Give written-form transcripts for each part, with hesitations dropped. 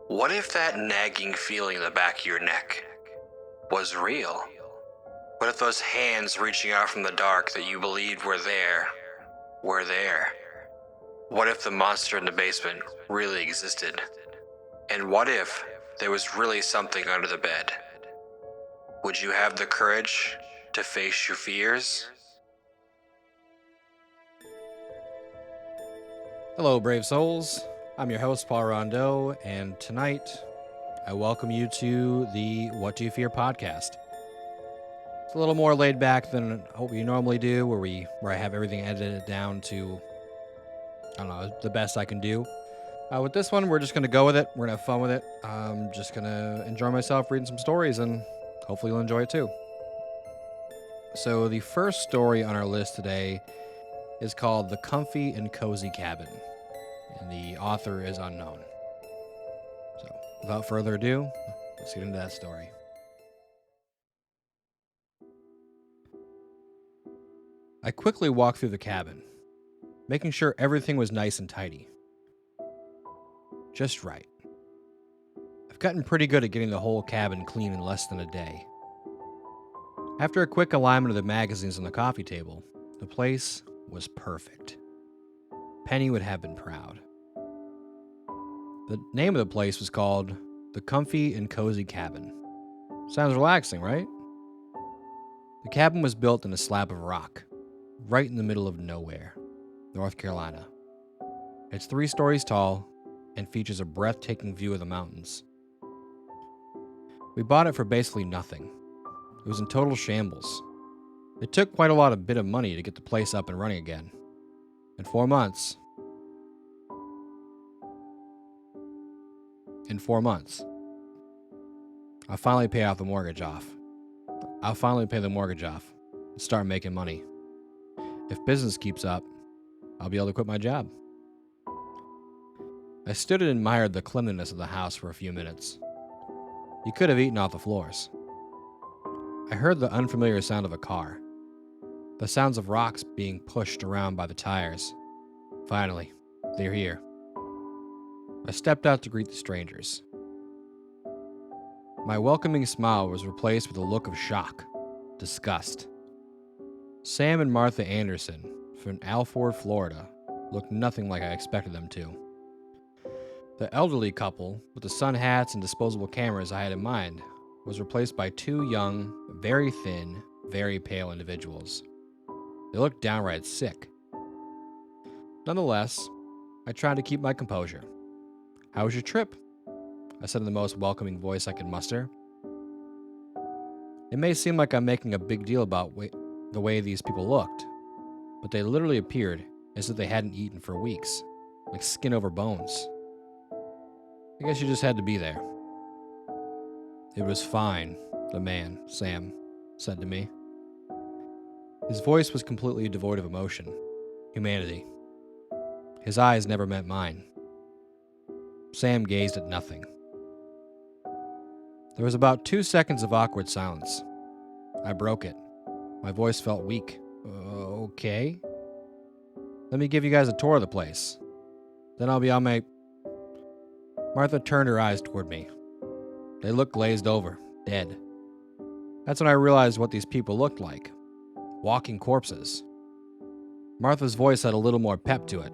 What if that nagging feeling in the back of your neck was real? What if those hands reaching out from the dark that you believed were there were there? What if the monster in the basement really existed? And what if there was really something under the bed? Would you have the courage to face your fears? Hello, brave souls. I'm your host, Paul Rondeau, and tonight I welcome you to the What Do You Fear podcast. It's a little more laid back than what we normally do, where I have everything edited down to, the best I can do. With this one, we're just going to go with it. We're going to have fun with it. I'm just going to enjoy myself reading some stories, and hopefully you'll enjoy it too. So the first story on our list today is called The Comfy and Cozy Cabin, and the author is unknown. So, without further ado, let's get into that story. I quickly walked through the cabin, making sure everything was nice and tidy. Just right. I've gotten pretty good at getting the whole cabin clean in less than a day. After a quick alignment of the magazines on the coffee table, the place was perfect. Penny would have been proud. The name of the place was called The Comfy and Cozy Cabin. Sounds relaxing, right? The cabin was built in a slab of rock, right in the middle of nowhere, North Carolina. It's 3 stories tall and features a breathtaking view of the mountains. We bought it for basically nothing. It was in total shambles. It took quite a lot of bit of money to get the place up and running again. In 4 months, I'll finally pay the mortgage off and start making money. If business keeps up, I'll be able to quit my job. I stood and admired the cleanliness of the house for a few minutes. You could have eaten off the floors. I heard the unfamiliar sound of a car. The sounds of rocks being pushed around by the tires. Finally, they're here. I stepped out to greet the strangers. My welcoming smile was replaced with a look of shock, disgust. Sam and Martha Anderson from Alford, Florida, looked nothing like I expected them to. The elderly couple, with the sun hats and disposable cameras I had in mind, was replaced by 2 young, very thin, very pale individuals. They looked downright sick. Nonetheless, I tried to keep my composure. "How was your trip?" I said in the most welcoming voice I could muster. It may seem like I'm making a big deal about the way these people looked, but they literally appeared as if they hadn't eaten for weeks, like skin over bones. I guess you just had to be there. "It was fine," the man, Sam, said to me. His voice was completely devoid of emotion, humanity. His eyes never met mine. Sam gazed at nothing. There was about 2 seconds of awkward silence. I broke it. My voice felt weak. "Okay. Let me give you guys a tour of the place. Then I'll be on my..." Martha turned her eyes toward me. They looked glazed over, dead. That's when I realized what these people looked like. Walking corpses. Martha's voice had a little more pep to it,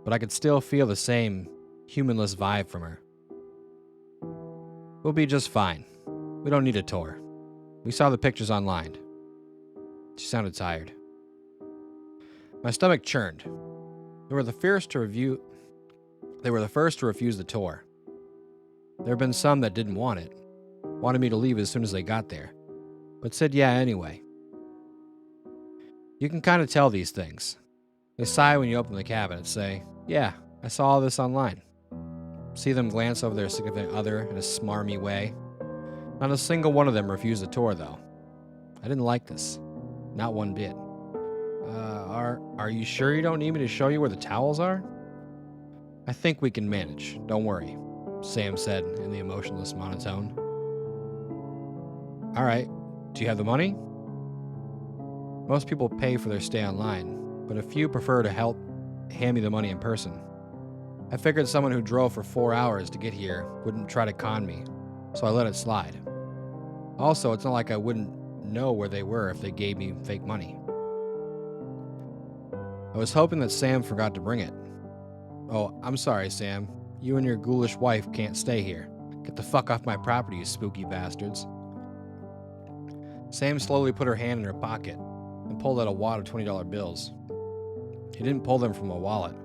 but I could still feel the same humanless vibe from her. "We'll be just fine. We don't need a tour. We saw the pictures online." She sounded tired. My stomach churned. They were the first to refuse the tour. There have been some that didn't want it, wanted me to leave as soon as they got there, but said yeah anyway. You can kind of tell these things. They sigh when you open the cabin and say, "Yeah, I saw all this online." See them glance over their significant other in a smarmy way. Not a single one of them refused the tour, though. I didn't like this. Not one bit. Are you sure you don't need me to show you where the towels are?" "I think we can manage, don't worry," Sam said in the emotionless monotone. "All right, do you have the money?" Most people pay for their stay online, but a few prefer to help hand me the money in person. I figured someone who drove for 4 hours to get here wouldn't try to con me, so I let it slide. Also, it's not like I wouldn't know where they were if they gave me fake money. I was hoping that Sam forgot to bring it. Oh, I'm sorry, Sam. You and your ghoulish wife can't stay here. Get the fuck off my property, you spooky bastards. Sam slowly put her hand in her pocket and pulled out a wad of $20 bills. He didn't pull them from a wallet.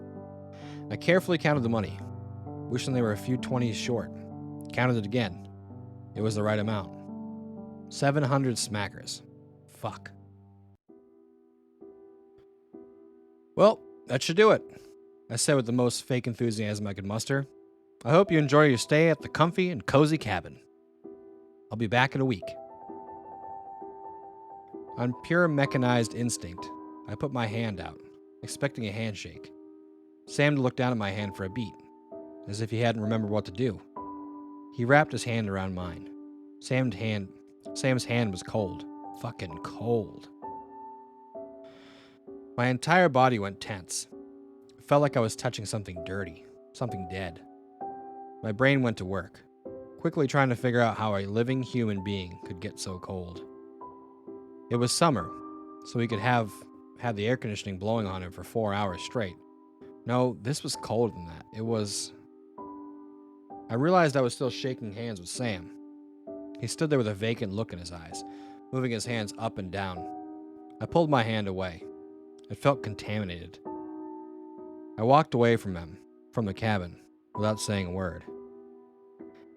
I carefully counted the money, wishing they were a few 20s short. Counted it again. It was the right amount. 700 smackers. Fuck. Well, that should do it, I said with the most fake enthusiasm I could muster. I hope you enjoy your stay at the comfy and cozy cabin. I'll be back in a week. On pure mechanized instinct, I put my hand out, expecting a handshake. Sam looked down at my hand for a beat, as if he hadn't remembered what to do. He wrapped his hand around mine. Sam's hand was cold. Fucking cold. My entire body went tense. It felt like I was touching something dirty, something dead. My brain went to work, quickly trying to figure out how a living human being could get so cold. It was summer, so he could have had the air conditioning blowing on him for 4 hours straight. No, this was colder than that. I realized I was still shaking hands with Sam. He stood there with a vacant look in his eyes, moving his hands up and down. I pulled my hand away. It felt contaminated. I walked away from him, from the cabin, without saying a word.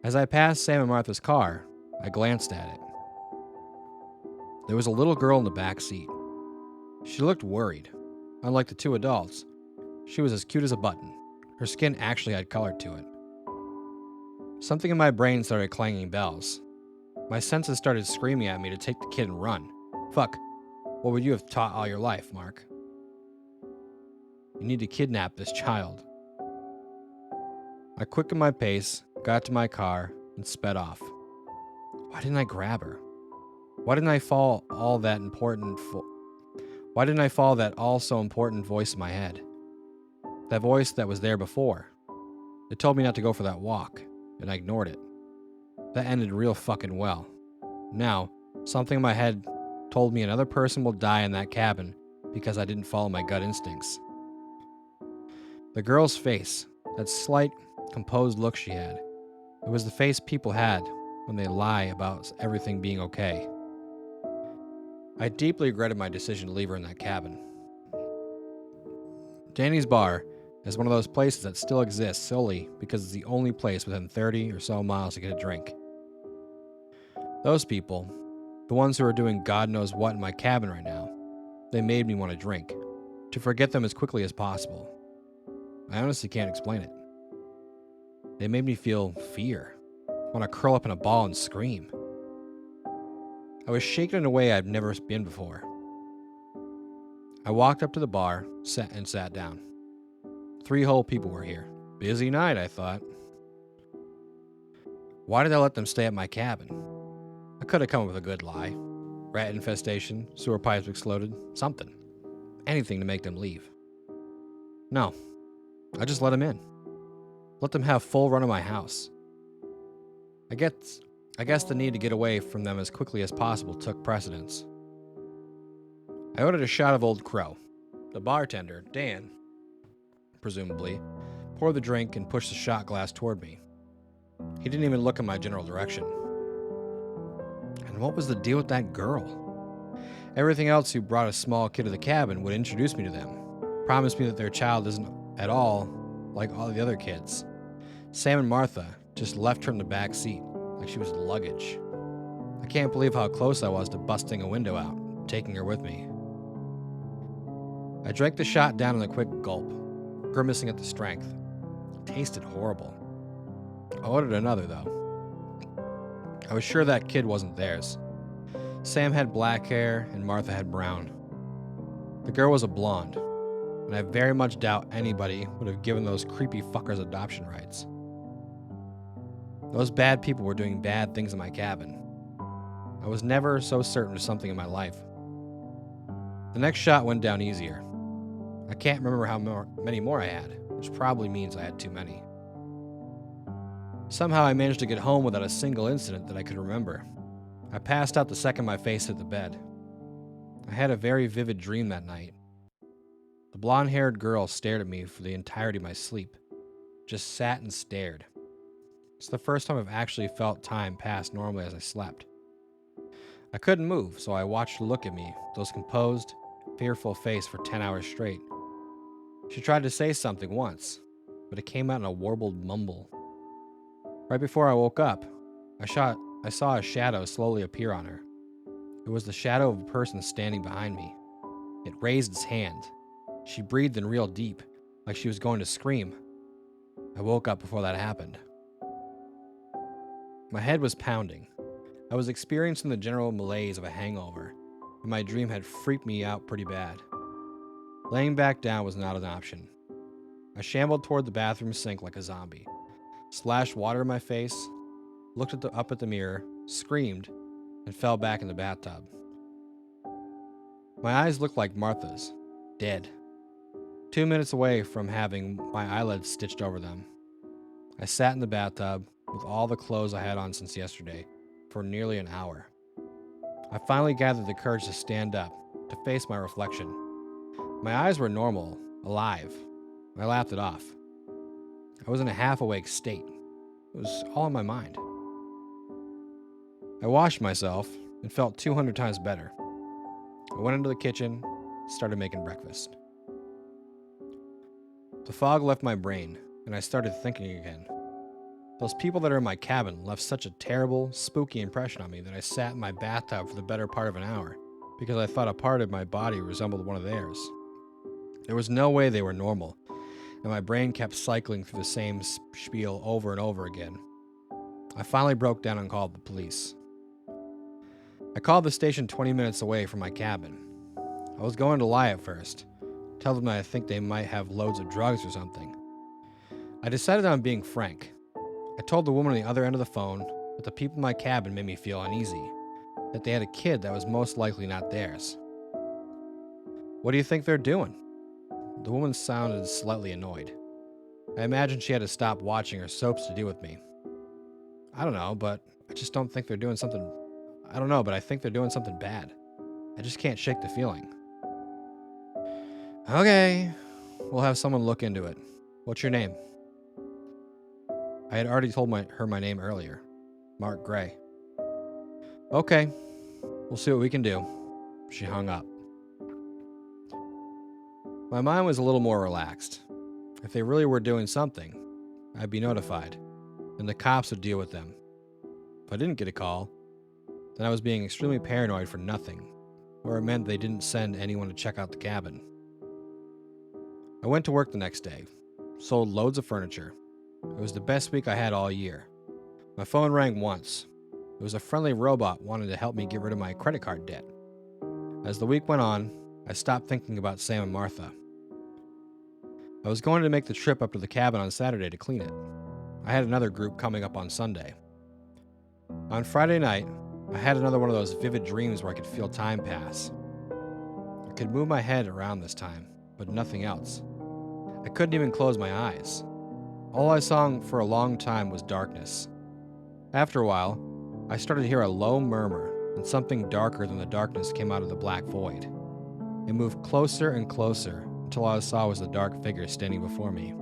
As I passed Sam and Martha's car, I glanced at it. There was a little girl in the back seat. She looked worried. Unlike the two adults, she was as cute as a button. Her skin actually had color to it. Something in my brain started clanging bells. My senses started screaming at me to take the kid and run. Fuck, what would you have taught all your life, Mark? You need to kidnap this child. I quickened my pace, got to my car, and sped off. Why didn't I grab her? Why didn't I follow that all so important voice in my head? That voice that was there before. It told me not to go for that walk, and I ignored it. That ended real fucking well. Now, something in my head told me another person will die in that cabin because I didn't follow my gut instincts. The girl's face, that slight, composed look she had, it was the face people had when they lie about everything being okay. I deeply regretted my decision to leave her in that cabin. Danny's Bar is one of those places that still exists solely because it's the only place within 30 or so miles to get a drink. Those people, the ones who are doing God knows what in my cabin right now, they made me want to drink, to forget them as quickly as possible. I honestly can't explain it. They made me feel fear, want to curl up in a ball and scream. I was shaken in a way I've never been before. I walked up to the bar, sat down. 3 whole people were here. Busy night, I thought. Why did I let them stay at my cabin? I could have come up with a good lie. Rat infestation, sewer pipes exploded, something. Anything to make them leave. No, I just let them in. Let them have full run of my house. I guess the need to get away from them as quickly as possible took precedence. I ordered a shot of Old Crow. The bartender, Dan, presumably, poured the drink and pushed the shot glass toward me. He didn't even look in my general direction. And what was the deal with that girl? Everything else who brought a small kid to the cabin would introduce me to them, promise me that their child isn't at all like all the other kids. Sam and Martha just left her in the back seat, like she was luggage. I can't believe how close I was to busting a window out, taking her with me. I drank the shot down in a quick gulp, grimacing at the strength. It tasted horrible. I ordered another, though. I was sure that kid wasn't theirs. Sam had black hair and Martha had brown. The girl was a blonde, and I very much doubt anybody would have given those creepy fuckers adoption rights. Those bad people were doing bad things in my cabin. I was never so certain of something in my life. The next shot went down easier. I can't remember how many more I had. which probably means I had too many. Somehow I managed to get home without a single incident that I could remember. I passed out the second my face hit the bed. I had a very vivid dream that night. The blonde-haired girl stared at me for the entirety of my sleep, just sat and stared. It's the first time I've actually felt time pass normally as I slept. I couldn't move, so I watched her look at me with those composed, fearful face for 10 hours straight. She tried to say something once, but it came out in a warbled mumble. Right before I woke up, I saw a shadow slowly appear on her. It was the shadow of a person standing behind me. It raised its hand. She breathed in real deep, like she was going to scream. I woke up before that happened. My head was pounding. I was experiencing the general malaise of a hangover, and my dream had freaked me out pretty bad. Laying back down was not an option. I shambled toward the bathroom sink like a zombie, splashed water in my face, looked up at the mirror, screamed, and fell back in the bathtub. My eyes looked like Martha's, dead. 2 minutes away from having my eyelids stitched over them. I sat in the bathtub with all the clothes I had on since yesterday for nearly an hour. I finally gathered the courage to stand up, to face my reflection. My eyes were normal, alive. I laughed it off. I was in a half-awake state. It was all in my mind. I washed myself and felt 200 times better. I went into the kitchen, started making breakfast. The fog left my brain, and I started thinking again. Those people that are in my cabin left such a terrible, spooky impression on me that I sat in my bathtub for the better part of an hour because I thought a part of my body resembled one of theirs. There was no way they were normal, and my brain kept cycling through the same spiel over and over again. I finally broke down and called the police. I called the station 20 minutes away from my cabin. I was going to lie at first, tell them that I think they might have loads of drugs or something. I decided on being frank. I told the woman on the other end of the phone that the people in my cabin made me feel uneasy, that they had a kid that was most likely not theirs. "What do you think they're doing?" The woman sounded slightly annoyed. I imagined she had to stop watching her soaps to deal with me. "I don't know, but I just don't think they're doing something... I don't know, but I think they're doing something bad. I just can't shake the feeling." "Okay, we'll have someone look into it. What's your name?" I had already told her my name earlier. Mark Gray. "Okay, we'll see what we can do." She hung up. My mind was a little more relaxed. If they really were doing something, I'd be notified, and the cops would deal with them. If I didn't get a call, then I was being extremely paranoid for nothing, or it meant they didn't send anyone to check out the cabin. I went to work the next day, sold loads of furniture. It was the best week I had all year. My phone rang once. It was a friendly robot wanting to help me get rid of my credit card debt. As the week went on, I stopped thinking about Sam and Martha. I was going to make the trip up to the cabin on Saturday to clean it. I had another group coming up on Sunday. On Friday night, I had another one of those vivid dreams where I could feel time pass. I could move my head around this time, but nothing else. I couldn't even close my eyes. All I saw for a long time was darkness. After a while, I started to hear a low murmur, and something darker than the darkness came out of the black void. It moved closer and closer until all I saw was the dark figure standing before me.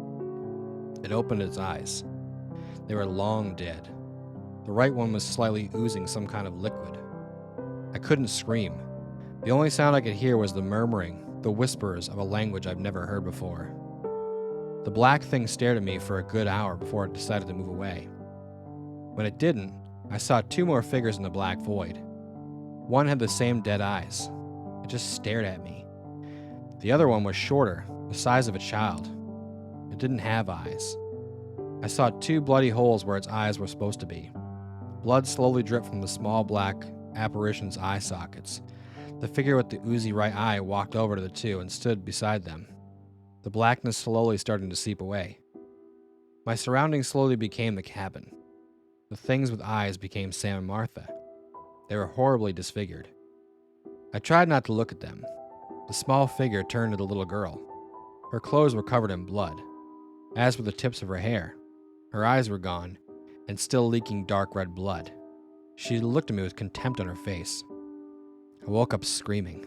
It opened its eyes. They were long dead. The right one was slightly oozing some kind of liquid. I couldn't scream. The only sound I could hear was the murmuring, the whispers of a language I've never heard before. The black thing stared at me for a good hour before it decided to move away. When it didn't, I saw two more figures in the black void. One had the same dead eyes. It just stared at me. The other one was shorter, the size of a child. It didn't have eyes. I saw two bloody holes where its eyes were supposed to be. Blood slowly dripped from the small black apparition's eye sockets. The figure with the oozy right eye walked over to the two and stood beside them. The blackness slowly starting to seep away. My surroundings slowly became the cabin. The things with eyes became Sam and Martha. They were horribly disfigured. I tried not to look at them. The small figure turned to the little girl. Her clothes were covered in blood. as were the tips of her hair. Her eyes were gone, and still leaking dark red blood. She looked at me with contempt on her face. I woke up screaming.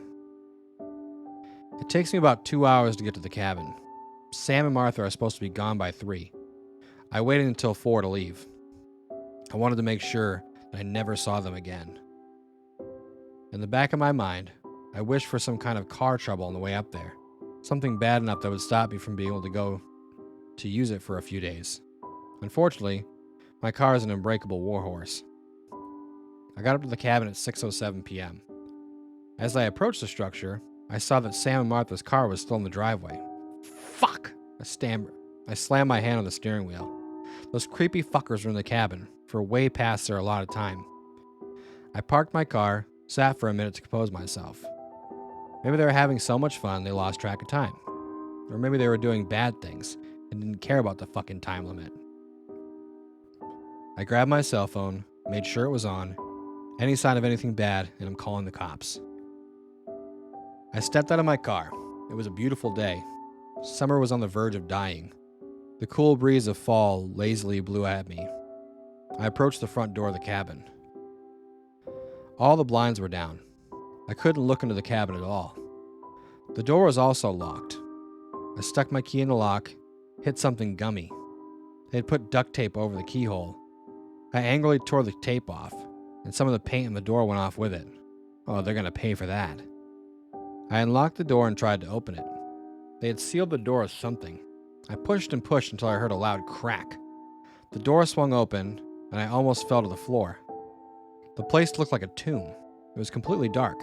It takes me about 2 hours to get to the cabin. Sam and Martha are supposed to be gone by 3. I waited until 4 to leave. I wanted to make sure that I never saw them again. In the back of my mind, I wished for some kind of car trouble on the way up there. Something bad enough that would stop me from being able to go to use it for a few days. Unfortunately, my car is an unbreakable warhorse. I got up to the cabin at 6:07 p.m. As I approached the structure, I saw that Sam and Martha's car was still in the driveway. Fuck! I slammed my hand on the steering wheel. Those creepy fuckers were in the cabin for way past their allotted time. I parked my car, sat for a minute to compose myself. Maybe they were having so much fun they lost track of time. Or maybe they were doing bad things and didn't care about the fucking time limit. I grabbed my cell phone, made sure it was on. Any sign of anything bad, and I'm calling the cops. I stepped out of my car. It was a beautiful day. Summer was on the verge of dying. The cool breeze of fall lazily blew at me. I approached the front door of the cabin. All the blinds were down. I couldn't look into the cabin at all. The door was also locked. I stuck my key in the lock, hit something gummy. They had put duct tape over the keyhole. I angrily tore the tape off, and some of the paint on the door went off with it. Oh, they're gonna pay for that. I unlocked the door and tried to open it. They had sealed the door with something. I pushed and pushed until I heard a loud crack. The door swung open, and I almost fell to the floor. The place looked like a tomb. It was completely dark.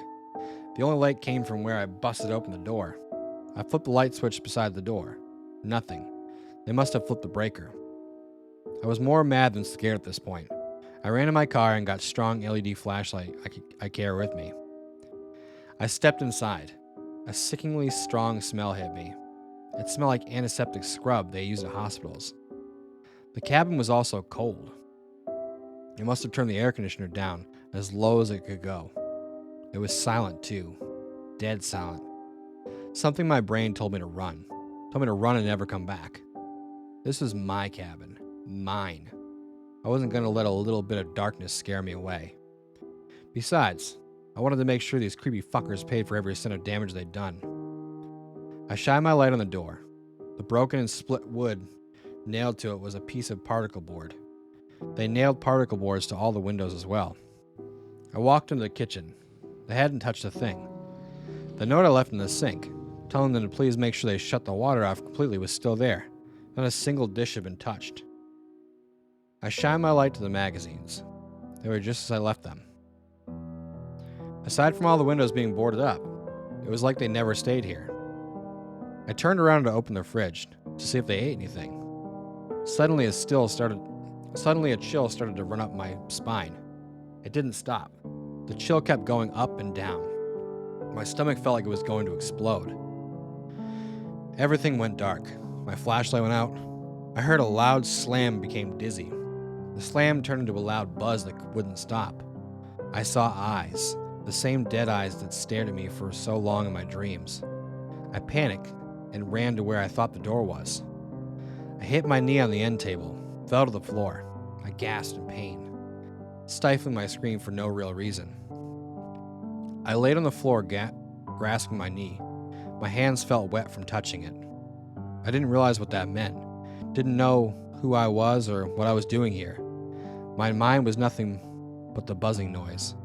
The only light came from where I busted open the door. I flipped the light switch beside the door. Nothing. They must have flipped the breaker. I was more mad than scared at this point. I ran to my car and got strong LED flashlight I carry with me. I stepped inside. A sickeningly strong smell hit me. It smelled like antiseptic scrub they use at hospitals. The cabin was also cold. It must have turned the air conditioner down as low as it could go. It was silent too. Dead silent. Something in my brain told me to run. Told me to run and never come back. This was my cabin. Mine. I wasn't going to let a little bit of darkness scare me away. Besides, I wanted to make sure these creepy fuckers paid for every cent of damage they'd done. I shined my light on the door. The broken and split wood nailed to it was a piece of particle board. They nailed particle boards to all the windows as well. I walked into the kitchen. They hadn't touched a thing. The note I left in the sink, telling them to please make sure they shut the water off completely, was still there. Not a single dish had been touched. I shined my light to the magazines. They were just as I left them. Aside from all the windows being boarded up, it was like they never stayed here. I turned around to open their fridge to see if they ate anything. Suddenly a chill started to run up my spine. It didn't stop. The chill kept going up and down. My stomach felt like it was going to explode. Everything went dark. My flashlight went out. I heard a loud slam and became dizzy. The slam turned into a loud buzz that wouldn't stop. I saw eyes, the same dead eyes that stared at me for so long in my dreams. I panicked and ran to where I thought the door was. I hit my knee on the end table, fell to the floor. I gasped in pain, stifling my scream for no real reason. I laid on the floor, grasping my knee. My hands felt wet from touching it. I didn't realize what that meant. Didn't know who I was or what I was doing here. My mind was nothing but the buzzing noise.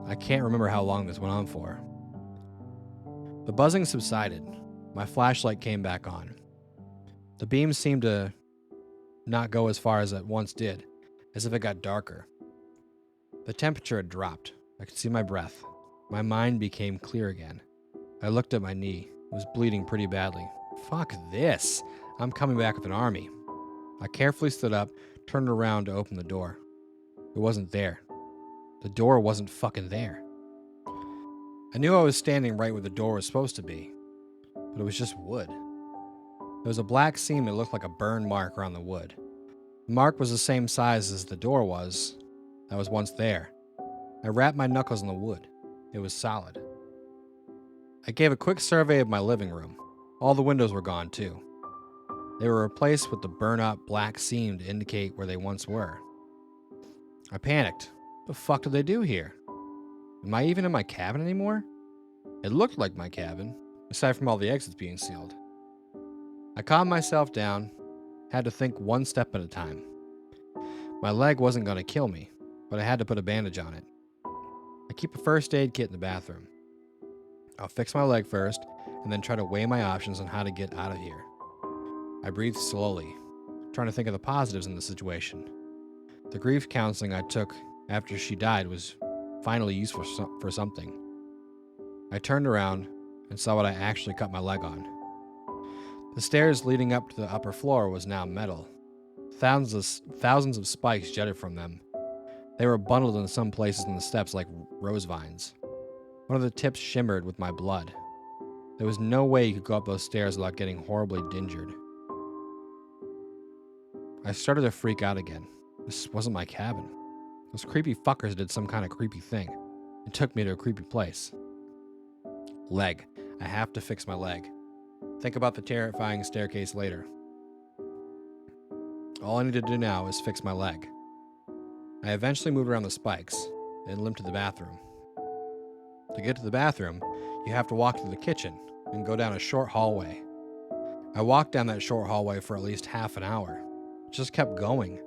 I can't remember how long this went on for. The buzzing subsided. My flashlight came back on. The beam seemed to not go as far as it once did, as if it got darker. The temperature had dropped. I could see my breath. My mind became clear again. I looked at my knee. It was bleeding pretty badly. Fuck this. I'm coming back with an army. I carefully stood up, turned around to open the door. It wasn't there. The door wasn't fucking there. I knew I was standing right where the door was supposed to be, but it was just wood. There was a black seam that looked like a burn mark around the wood. The mark was the same size as the door was that was once there. I wrapped my knuckles in the wood. It was solid. I gave a quick survey of my living room. All the windows were gone too. They were replaced with the burn-up black seam to indicate where they once were. I panicked. What the fuck did they do here? Am I even in my cabin anymore? It looked like my cabin, aside from all the exits being sealed. I calmed myself down, had to think one step at a time. My leg wasn't going to kill me, but I had to put a bandage on it. I keep a first aid kit in the bathroom. I'll fix my leg first, and then try to weigh my options on how to get out of here. I breathed slowly, trying to think of the positives in the situation. The grief counseling I took after she died was finally useful for something. I turned around and saw what I actually cut my leg on. The stairs leading up to the upper floor was now metal. Thousands of spikes jutted from them. They were bundled in some places on the steps like rose vines. One of the tips shimmered with my blood. There was no way you could go up those stairs without getting horribly injured. I started to freak out again. This wasn't my cabin. Those creepy fuckers did some kind of creepy thing and took me to a creepy place. Leg. I have to fix my leg. Think about the terrifying staircase later. All I need to do now is fix my leg. I eventually moved around the spikes and limped to the bathroom. To get to the bathroom, you have to walk through the kitchen and go down a short hallway. I walked down that short hallway for at least half an hour. It just kept going.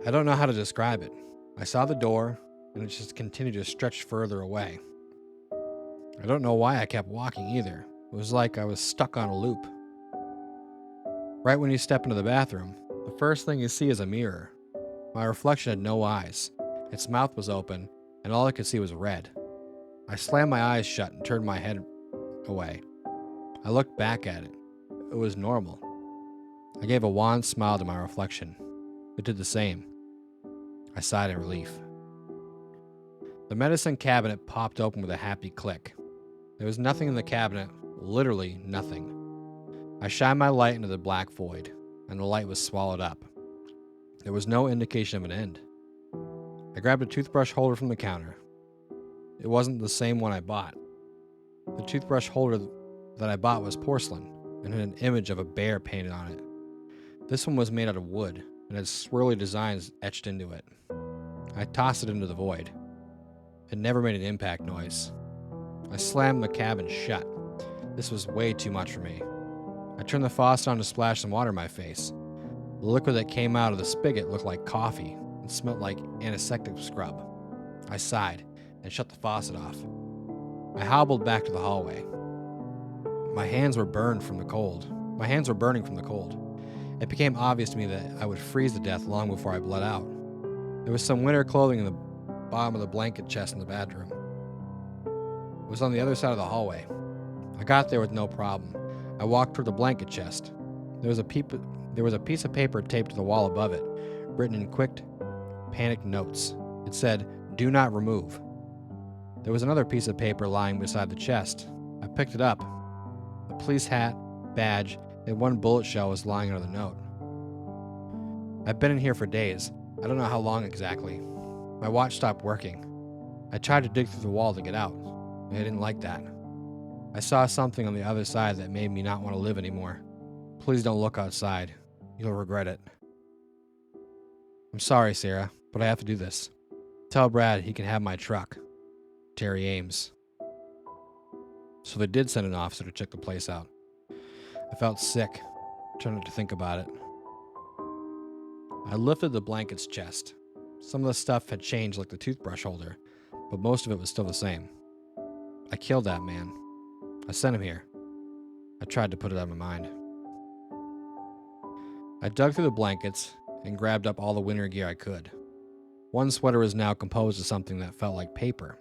I don't know how to describe it. I saw the door, and it just continued to stretch further away. I don't know why I kept walking either. It was like I was stuck on a loop. Right when you step into the bathroom, the first thing you see is a mirror. My reflection had no eyes. Its mouth was open, and all I could see was red. I slammed my eyes shut and turned my head away. I looked back at it. It was normal. I gave a wan smile to my reflection. It did the same. I sighed in relief. The medicine cabinet popped open with a happy click. There was nothing in the cabinet, literally nothing. I shined my light into the black void, and the light was swallowed up. There was no indication of an end. I grabbed a toothbrush holder from the counter. It wasn't the same one I bought. The toothbrush holder that I bought was porcelain and had an image of a bear painted on it. This one was made out of wood and had swirly designs etched into it. I tossed it into the void. It never made an impact noise. I slammed the cabin shut. This was way too much for me. I turned the faucet on to splash some water in my face. The liquid that came out of the spigot looked like coffee and smelled like antiseptic scrub. I sighed and shut the faucet off. I hobbled back to the hallway. My hands were burning from the cold. It became obvious to me that I would freeze to death long before I bled out. There was some winter clothing in the bottom of the blanket chest in the bedroom. It was on the other side of the hallway. I got there with no problem. I walked toward the blanket chest. There was a piece of paper taped to the wall above it, written in quick, panicked notes. It said, "Do not remove." There was another piece of paper lying beside the chest. I picked it up. A police hat, badge, and one bullet shell was lying under the note. I've been in here for days. I don't know how long exactly. My watch stopped working. I tried to dig through the wall to get out. I didn't like that. I saw something on the other side that made me not want to live anymore. Please don't look outside. You'll regret it. I'm sorry, Sarah, but I have to do this. Tell Brad he can have my truck. Terry Ames. So they did send an officer to check the place out. I felt sick, trying not to think about it. I lifted the blanket's chest. Some of the stuff had changed like the toothbrush holder, but most of it was still the same. I killed that man. I sent him here. I tried to put it out of my mind. I dug through the blankets and grabbed up all the winter gear I could. One sweater was now composed of something that felt like paper.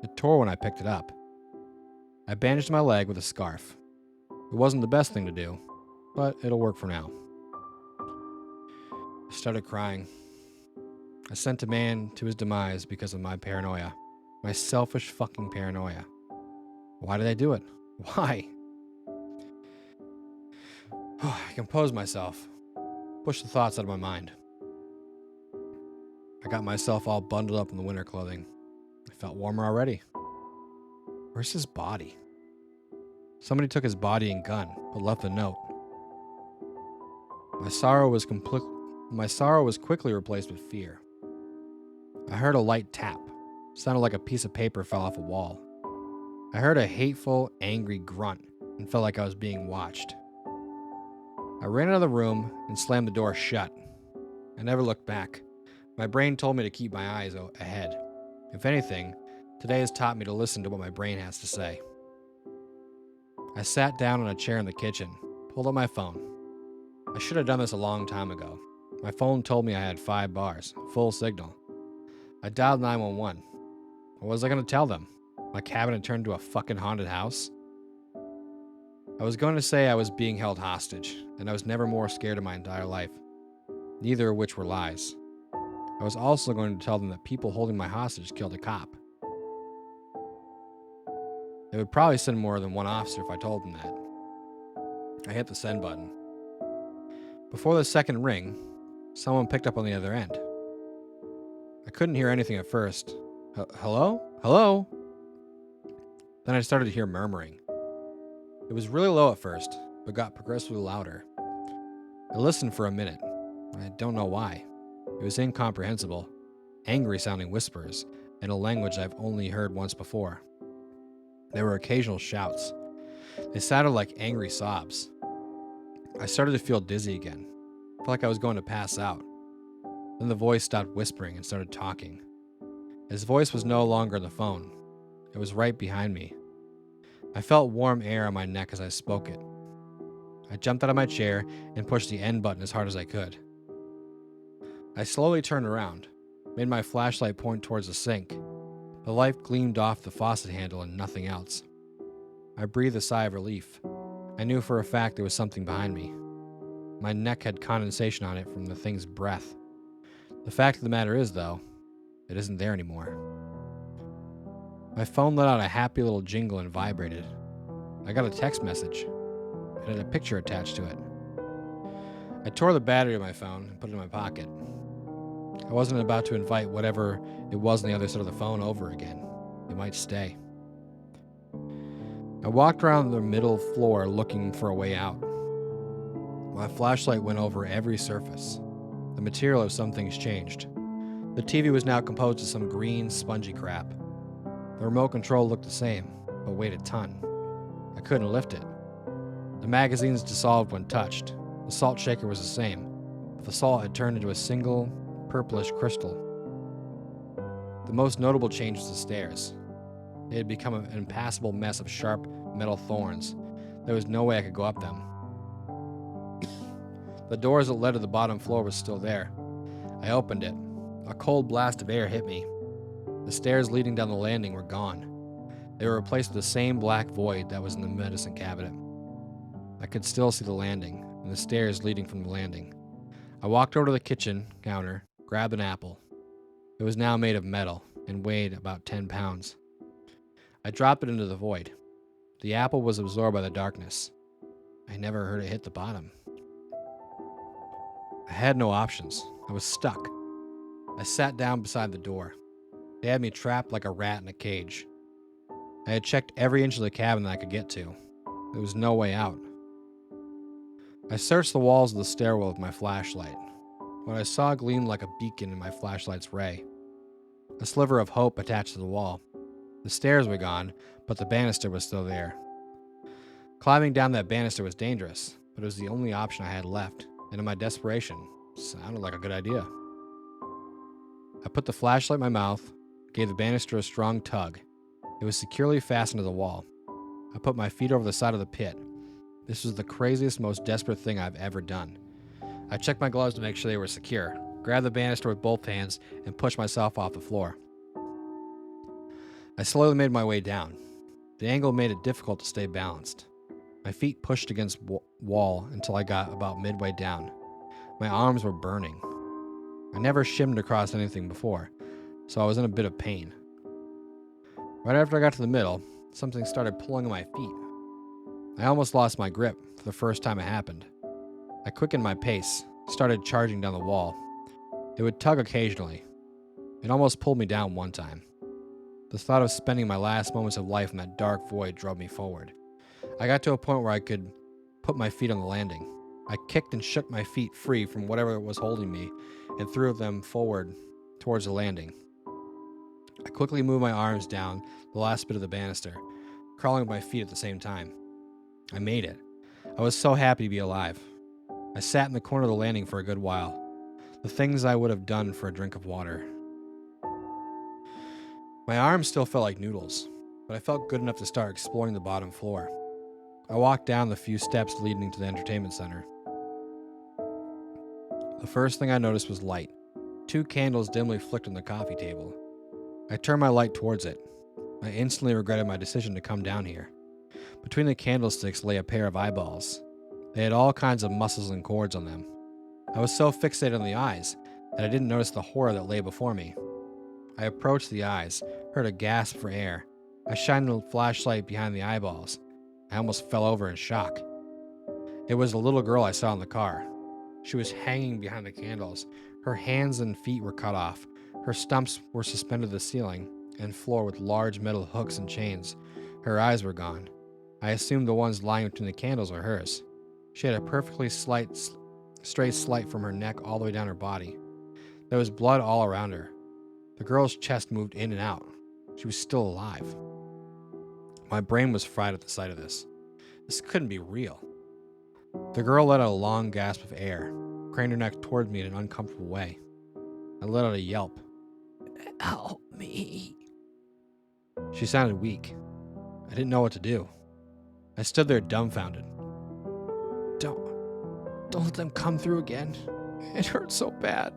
It tore when I picked it up. I bandaged my leg with a scarf. It wasn't the best thing to do, but it'll work for now. I started crying. I sent a man to his demise because of my paranoia. My selfish fucking paranoia. Why did I do it? Why? I composed myself. Pushed the thoughts out of my mind. I got myself all bundled up in the winter clothing. I felt warmer already. Where's his body? Somebody took his body and gun, but left a note. My sorrow was quickly replaced with fear. I heard a light tap. Sounded like a piece of paper fell off a wall. I heard a hateful, angry grunt and felt like I was being watched. I ran out of the room and slammed the door shut. I never looked back. My brain told me to keep my eyes ahead. If anything, today has taught me to listen to what my brain has to say. I sat down on a chair in the kitchen, pulled up my phone. I should have done this a long time ago. My phone told me I had 5 bars, full signal. I dialed 911. What was I going to tell them? My cabin had turned into a fucking haunted house? I was going to say I was being held hostage, and I was never more scared in my entire life. Neither of which were lies. I was also going to tell them that people holding my hostage killed a cop. They would probably send more than one officer if I told them that. I hit the send button. Before the second ring, someone picked up on the other end. I couldn't hear anything at first. Hello? Hello? Then I started to hear murmuring. It was really low at first, but got progressively louder. I listened for a minute. I don't know why. It was incomprehensible, angry-sounding whispers in a language I've only heard once before. There were occasional shouts. They sounded like angry sobs. I started to feel dizzy again. Felt like I was going to pass out. Then the voice stopped whispering and started talking. His voice was no longer on the phone. It was right behind me. I felt warm air on my neck as I spoke it. I jumped out of my chair and pushed the end button as hard as I could. I slowly turned around, made my flashlight point towards the sink. The light gleamed off the faucet handle and nothing else. I breathed a sigh of relief. I knew for a fact there was something behind me. My neck had condensation on it from the thing's breath. The fact of the matter is, though, it isn't there anymore. My phone let out a happy little jingle and vibrated. I got a text message. It had a picture attached to it. I tore the battery of my phone and put it in my pocket. I wasn't about to invite whatever it was on the other side of the phone over again. It might stay. I walked around the middle floor looking for a way out. My flashlight went over every surface. The material of some things changed. The TV was now composed of some green, spongy crap. The remote control looked the same, but weighed a ton. I couldn't lift it. The magazines dissolved when touched. The salt shaker was the same, but the salt had turned into a single, purplish crystal. The most notable change was the stairs. They had become an impassable mess of sharp metal thorns. There was no way I could go up them. The doors that led to the bottom floor was still there. I opened it. A cold blast of air hit me. The stairs leading down the landing were gone. They were replaced with the same black void that was in the medicine cabinet. I could still see the landing, and the stairs leading from the landing. I walked over to the kitchen counter, grabbed an apple. It was now made of metal and weighed about 10 pounds. I dropped it into the void. The apple was absorbed by the darkness. I never heard it hit the bottom. I had no options. I was stuck. I sat down beside the door. They had me trapped like a rat in a cage. I had checked every inch of the cabin that I could get to. There was no way out. I searched the walls of the stairwell with my flashlight. What I saw gleamed like a beacon in my flashlight's ray. A sliver of hope attached to the wall. The stairs were gone, but the banister was still there. Climbing down that banister was dangerous, but it was the only option I had left, and in my desperation, it sounded like a good idea. I put the flashlight in my mouth, gave the banister a strong tug. It was securely fastened to the wall. I put my feet over the side of the pit. This was the craziest, most desperate thing I've ever done. I checked my gloves to make sure they were secure, grabbed the banister with both hands, and pushed myself off the floor. I slowly made my way down. The angle made it difficult to stay balanced. My feet pushed against wall until I got about midway down. My arms were burning. I never shimmed across anything before, so I was in a bit of pain. Right after I got to the middle, something started pulling on my feet. I almost lost my grip for the first time it happened. I quickened my pace, started charging down the wall. It would tug occasionally. It almost pulled me down one time. The thought of spending my last moments of life in that dark void drove me forward. I got to a point where I could put my feet on the landing. I kicked and shook my feet free from whatever was holding me and threw them forward towards the landing. I quickly moved my arms down the last bit of the banister, crawling with my feet at the same time. I made it. I was so happy to be alive. I sat in the corner of the landing for a good while. The things I would have done for a drink of water. My arms still felt like noodles, but I felt good enough to start exploring the bottom floor. I walked down the few steps leading to the entertainment center. The first thing I noticed was light. 2 candles dimly flicked on the coffee table. I turned my light towards it. I instantly regretted my decision to come down here. Between the candlesticks lay a pair of eyeballs. They had all kinds of muscles and cords on them. I was so fixated on the eyes that I didn't notice the horror that lay before me. I approached the eyes, heard a gasp for air. I shined the flashlight behind the eyeballs. I almost fell over in shock. It was the little girl I saw in the car. She was hanging behind the candles. Her hands and feet were cut off. Her stumps were suspended to the ceiling and floor with large metal hooks and chains. Her eyes were gone. I assumed the ones lying between the candles were hers. She had a perfectly straight slit from her neck all the way down her body. There was blood all around her. The girl's chest moved in and out. She was still alive. My brain was fried at the sight of this. This couldn't be real. The girl let out a long gasp of air, craned her neck toward me in an uncomfortable way. I let out a yelp. "Help me." She sounded weak. I didn't know what to do. I stood there dumbfounded. Don't let them come through again. It hurts so bad.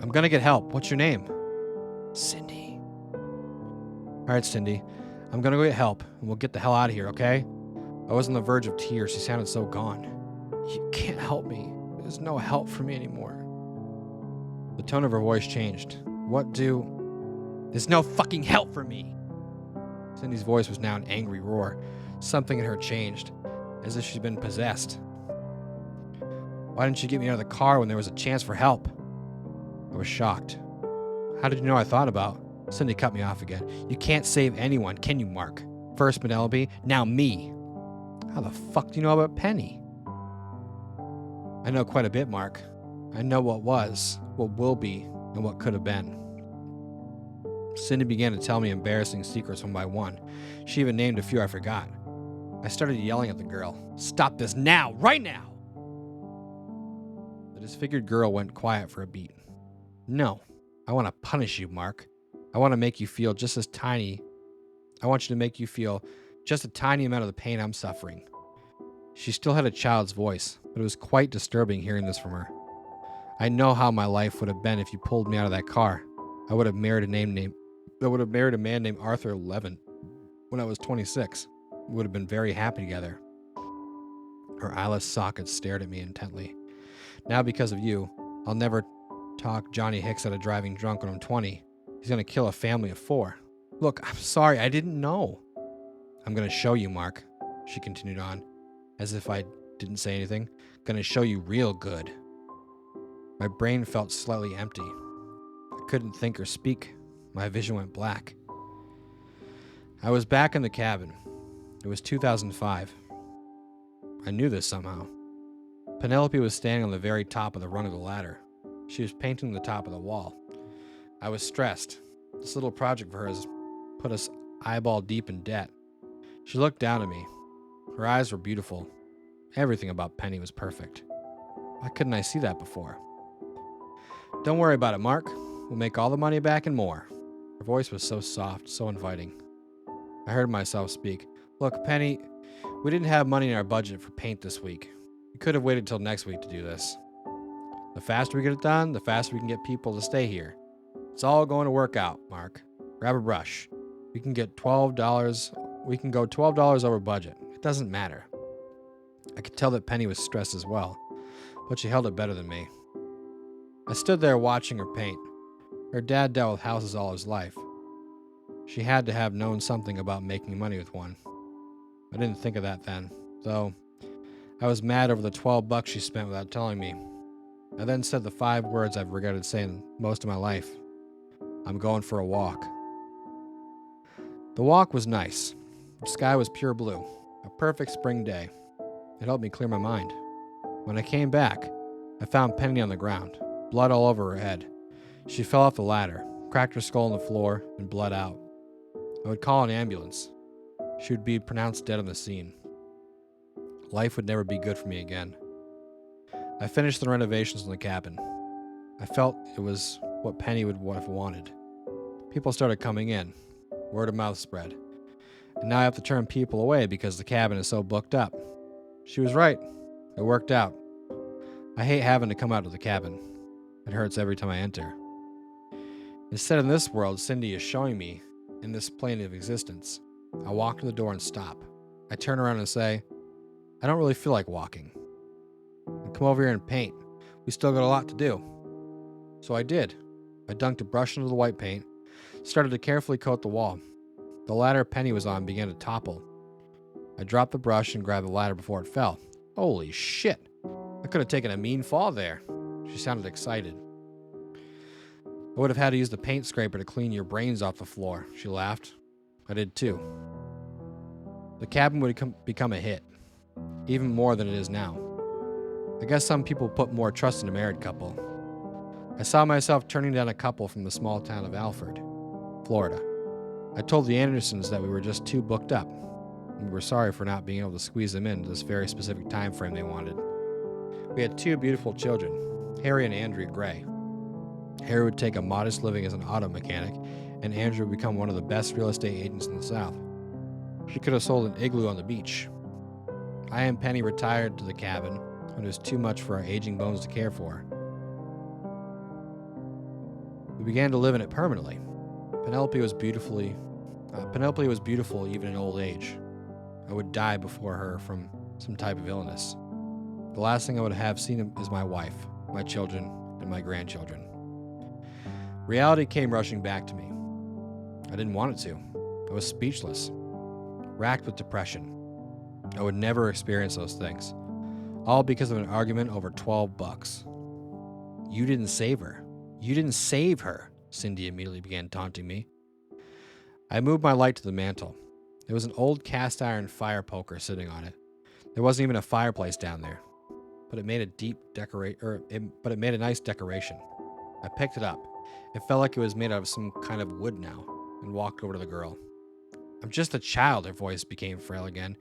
"I'm gonna get help. What's your name?" "Cindy." "All right, Cindy. I'm gonna go get help, and we'll get the hell out of here, okay?" I was on the verge of tears. She sounded so gone. "You can't help me. There's no help for me anymore." The tone of her voice changed. There's no fucking help for me." Cindy's voice was now an angry roar. Something in her changed, as if she'd been possessed. "Why didn't you get me out of the car when there was a chance for help?" I was shocked. "How did you know I thought about?" Cindy cut me off again. "You can't save anyone, can you, Mark? First Penelope, now me." "How the fuck do you know about Penny?" "I know quite a bit, Mark. I know what was, what will be, and what could have been." Cindy began to tell me embarrassing secrets one by one. She even named a few I forgot. I started yelling at the girl. "Stop this now, right now!" The disfigured girl went quiet for a beat. "No, I want to punish you, Mark. I want to make you feel just as tiny. I want you to make you feel just a tiny amount of the pain I'm suffering." She still had a child's voice, but it was quite disturbing hearing this from her. "I know how my life would have been if you pulled me out of that car. I would have married a man named Arthur Levin when I was 26. We would have been very happy together." Her eyeless sockets stared at me intently. "Now, because of you, I'll never talk Johnny Hicks out of driving drunk when I'm 20. He's going to kill a family of 4. Look, I'm sorry, I didn't know." "I'm going to show you, Mark," she continued on, as if I didn't say anything. "Going to show you real good." My brain felt slightly empty. I couldn't think or speak. My vision went black. I was back in the cabin. It was 2005. I knew this somehow. Penelope was standing on the very top of the rung of the ladder. She was painting the top of the wall. I was stressed. This little project for her has put us eyeball deep in debt. She looked down at me. Her eyes were beautiful. Everything about Penny was perfect. Why couldn't I see that before? "Don't worry about it, Mark. We'll make all the money back and more." Her voice was so soft, so inviting. I heard myself speak. "Look, Penny, we didn't have money in our budget for paint this week. We could have waited till next week to do this. The faster we get it done, the faster we can get people to stay here. It's all going to work out, Mark. Grab a brush. We can go $12 over budget. It doesn't matter." I could tell that Penny was stressed as well, but she held it better than me. I stood there watching her paint. Her dad dealt with houses all his life. She had to have known something about making money with one. I didn't think of that then, though. I was mad over the $12 she spent without telling me. I then said the 5 words I've regretted saying most of my life. "I'm going for a walk." The walk was nice. The sky was pure blue, a perfect spring day. It helped me clear my mind. When I came back, I found Penny on the ground, blood all over her head. She fell off the ladder, cracked her skull on the floor, and bled out. I would call an ambulance. She would be pronounced dead on the scene. Life would never be good for me again. I finished the renovations in the cabin. I felt it was what Penny would have wanted. People started coming in. Word of mouth spread. And now I have to turn people away because the cabin is so booked up. She was right. It worked out. I hate having to come out of the cabin. It hurts every time I enter. Instead, in this world, Cindy is showing me in this plane of existence. I walk to the door and stop. I turn around and say, I don't really feel like walking. And come over here and paint. We still got a lot to do. So I did. I dunked a brush into the white paint, started to carefully coat the wall. The ladder Penny was on began to topple. I dropped the brush and grabbed the ladder before it fell. Holy shit! I could have taken a mean fall there. She sounded excited. I would have had to use the paint scraper to clean your brains off the floor, she laughed. I did too. The cabin would become a hit, even more than it is now. I guess some people put more trust in a married couple. I saw myself turning down a couple from the small town of Alfred, Florida. I told the Andersons that we were just too booked up, and we were sorry for not being able to squeeze them into this very specific time frame they wanted. We had 2 beautiful children, Harry and Andrea Gray. Harry would take a modest living as an auto mechanic, and Andrea would become one of the best real estate agents in the South. She could have sold an igloo on the beach. I and Penny retired to the cabin when it was too much for our aging bones to care for. We began to live in it permanently. Penelope was beautiful even in old age. I would die before her from some type of illness. The last thing I would have seen is my wife, my children, and my grandchildren. Reality came rushing back to me. I didn't want it to. I was speechless, racked with depression. I would never experience those things, all because of an argument over $12. You didn't save her. You didn't save her, Cindy immediately began taunting me. I moved my light to the mantel. There was an old cast iron fire poker sitting on it. There wasn't even a fireplace down there, but it made a nice decoration. I picked it up. It felt like it was made out of some kind of wood now, and walked over to the girl. I'm just a child, her voice became frail again.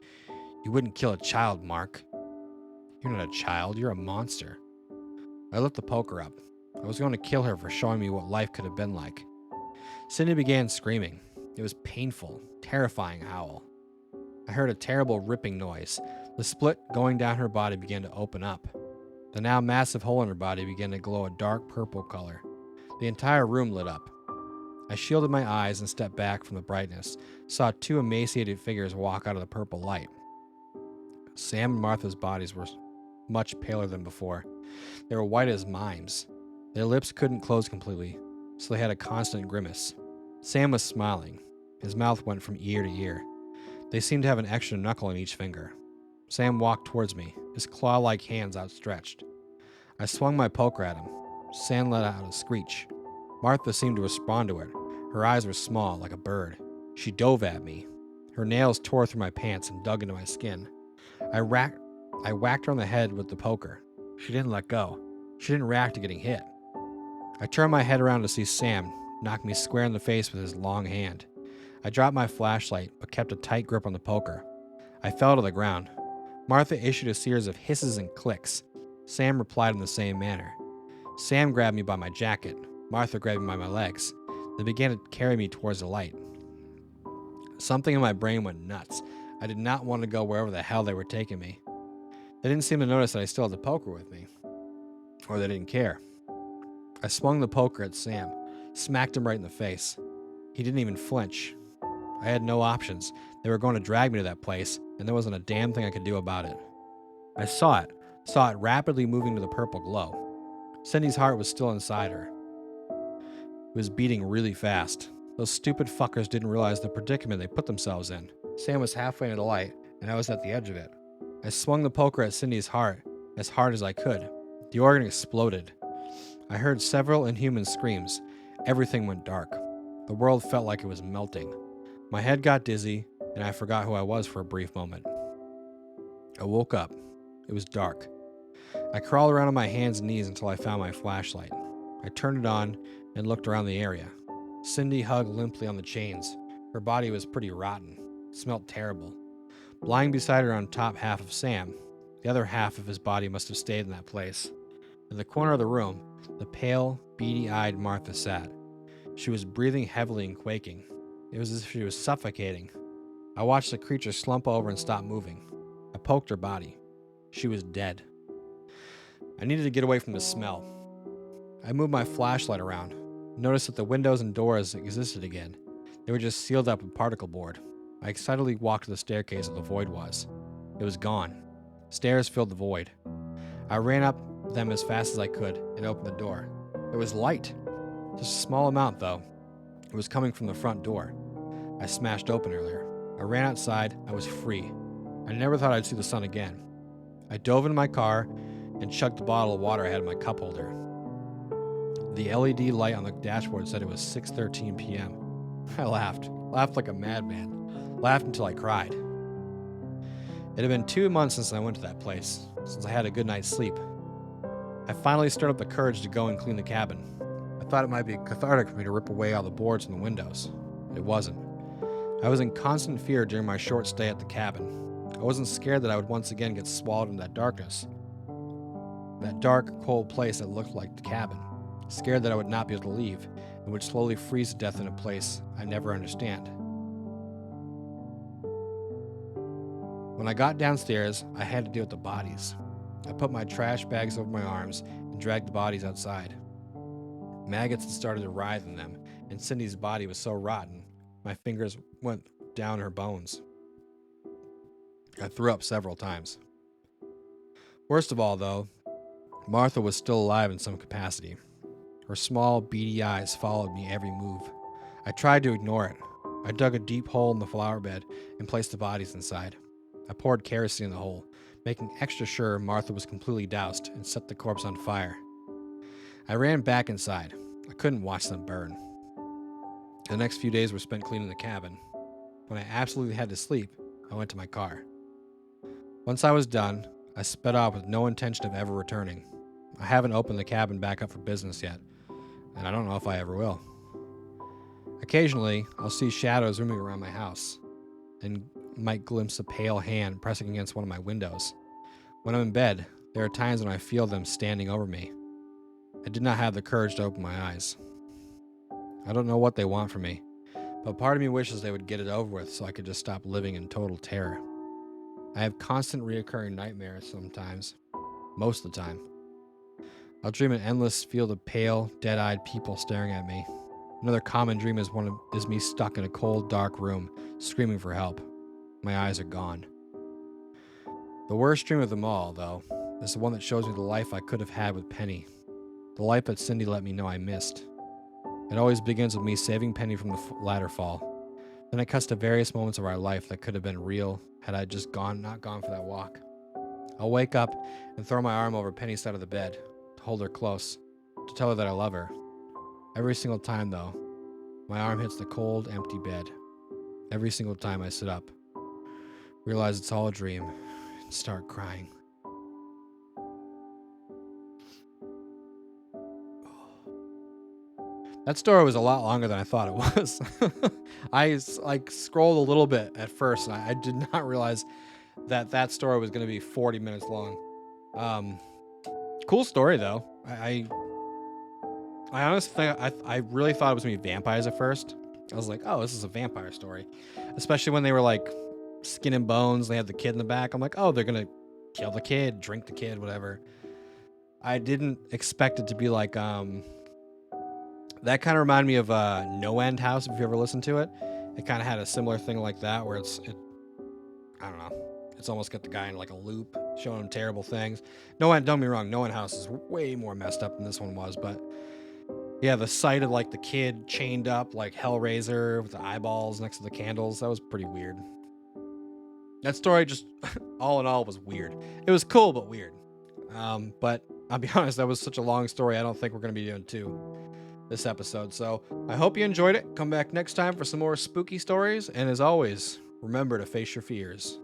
You wouldn't kill a child, Mark. You're not a child, you're a monster. I lit the poker up. I was going to kill her for showing me what life could have been like. Cindy began screaming. It was painful, terrifying howl. I heard a terrible ripping noise. The split going down her body began to open up. The now massive hole in her body began to glow a dark purple color. The entire room lit up. I shielded my eyes and stepped back from the brightness, saw 2 emaciated figures walk out of the purple light. Sam and Martha's bodies were much paler than before. They were white as mimes. Their lips couldn't close completely, so they had a constant grimace. Sam was smiling. His mouth went from ear to ear. They seemed to have an extra knuckle in each finger. Sam walked towards me, his claw-like hands outstretched. I swung my poker at him. Sam let out a screech. Martha seemed to respond to it. Her eyes were small, like a bird. She dove at me. Her nails tore through my pants and dug into my skin. I whacked her on the head with the poker. She didn't let go. She didn't react to getting hit. I turned my head around to see Sam knock me square in the face with his long hand. I dropped my flashlight, but kept a tight grip on the poker. I fell to the ground. Martha issued a series of hisses and clicks. Sam replied in the same manner. Sam grabbed me by my jacket. Martha grabbed me by my legs. They began to carry me towards the light. Something in my brain went nuts. I did not want to go wherever the hell they were taking me. They didn't seem to notice that I still had the poker with me. Or they didn't care. I swung the poker at Sam, smacked him right in the face. He didn't even flinch. I had no options. They were going to drag me to that place, and there wasn't a damn thing I could do about it. I saw it rapidly moving to the purple glow. Cindy's heart was still inside her. It was beating really fast. Those stupid fuckers didn't realize the predicament they put themselves in. Sam was halfway into the light, and I was at the edge of it. I swung the poker at Cindy's heart as hard as I could. The organ exploded. I heard several inhuman screams. Everything went dark. The world felt like it was melting. My head got dizzy, and I forgot who I was for a brief moment. I woke up. It was dark. I crawled around on my hands and knees until I found my flashlight. I turned it on and looked around the area. Cindy hugged limply on the chains. Her body was pretty rotten. It smelled terrible. Lying beside her on top half of Sam. The other half of his body must have stayed in that place. In the corner of the room, the pale, beady-eyed Martha sat. She was breathing heavily and quaking. It was as if she was suffocating. I watched the creature slump over and stop moving. I poked her body. She was dead. I needed to get away from the smell. I moved my flashlight around, noticed that the windows and doors existed again. They were just sealed up with particle board. I excitedly walked to the staircase where the void was. It was gone. Stairs filled the void. I ran up them as fast as I could and opened the door. There was light. Just a small amount, though. It was coming from the front door. I smashed open earlier. I ran outside. I was free. I never thought I'd see the sun again. I dove into my car and chugged the bottle of water I had in my cup holder. The LED light on the dashboard said it was 6:13 p.m. I laughed like a madman, laughed until I cried. It had been 2 months since I went to that place, since I had a good night's sleep. I finally stirred up the courage to go and clean the cabin. I thought it might be cathartic for me to rip away all the boards from the windows. It wasn't. I was in constant fear during my short stay at the cabin. I wasn't scared that I would once again get swallowed in that darkness. That dark, cold place that looked like the cabin. Scared that I would not be able to leave and would slowly freeze to death in a place I never understand. When I got downstairs, I had to deal with the bodies. I put my trash bags over my arms and dragged the bodies outside. Maggots had started to writhe in them, and Cindy's body was so rotten, my fingers went down her bones. I threw up several times. Worst of all, though, Martha was still alive in some capacity. Her small, beady eyes followed me every move. I tried to ignore it. I dug a deep hole in the flower bed and placed the bodies inside. I poured kerosene in the hole, making extra sure Martha was completely doused, and set the corpse on fire. I ran back inside. I couldn't watch them burn. The next few days were spent cleaning the cabin. When I absolutely had to sleep, I went to my car. Once I was done, I sped off with no intention of ever returning. I haven't opened the cabin back up for business yet, and I don't know if I ever will. Occasionally, I'll see shadows roaming around my house, and might glimpse a pale hand pressing against one of my windows. When I'm in bed, there are times when I feel them standing over me. I did not have the courage to open my eyes. I don't know what they want from me, but part of me wishes they would get it over with so I could just stop living in total terror. I have constant reoccurring nightmares sometimes, most of the time. I'll dream an endless field of pale, dead-eyed people staring at me. Another common dream is me stuck in a cold, dark room, screaming for help. My eyes are gone. The worst dream of them all, though, is the one that shows me the life I could have had with Penny. The life that Cindy let me know I missed. It always begins with me saving Penny from the ladder fall. Then it cuts to various moments of our life that could have been real had I just not gone for that walk. I'll wake up and throw my arm over Penny's side of the bed, to hold her close, to tell her that I love her. Every single time, though, my arm hits the cold, empty bed. Every single time I sit up, realize it's all a dream, and start crying. That story was a lot longer than I thought it was. I scrolled a little bit at first, and I did not realize that story was going to be 40 minutes long. Cool story, though. I honestly think I really thought it was going to be vampires at first. I was like, oh, this is a vampire story. Especially when they were like skin and bones. They had the kid in the back. I'm like, oh, they're going to kill the kid, drink the kid, whatever. I didn't expect it to be like, that kind of reminded me of No End House, if you ever listened to it. It kind of had a similar thing like that, where I don't know, it's almost got the guy in like a loop, showing him terrible things. Don't get me wrong, No End House is way more messed up than this one was, but yeah, the sight of like the kid chained up like Hellraiser with the eyeballs next to the candles, that was pretty weird. That story just, all in all, was weird. It was cool, but weird. But I'll be honest, that was such a long story, I don't think we're going to be doing two this episode. So I hope you enjoyed it. Come back next time for some more spooky stories. And as always, remember to face your fears.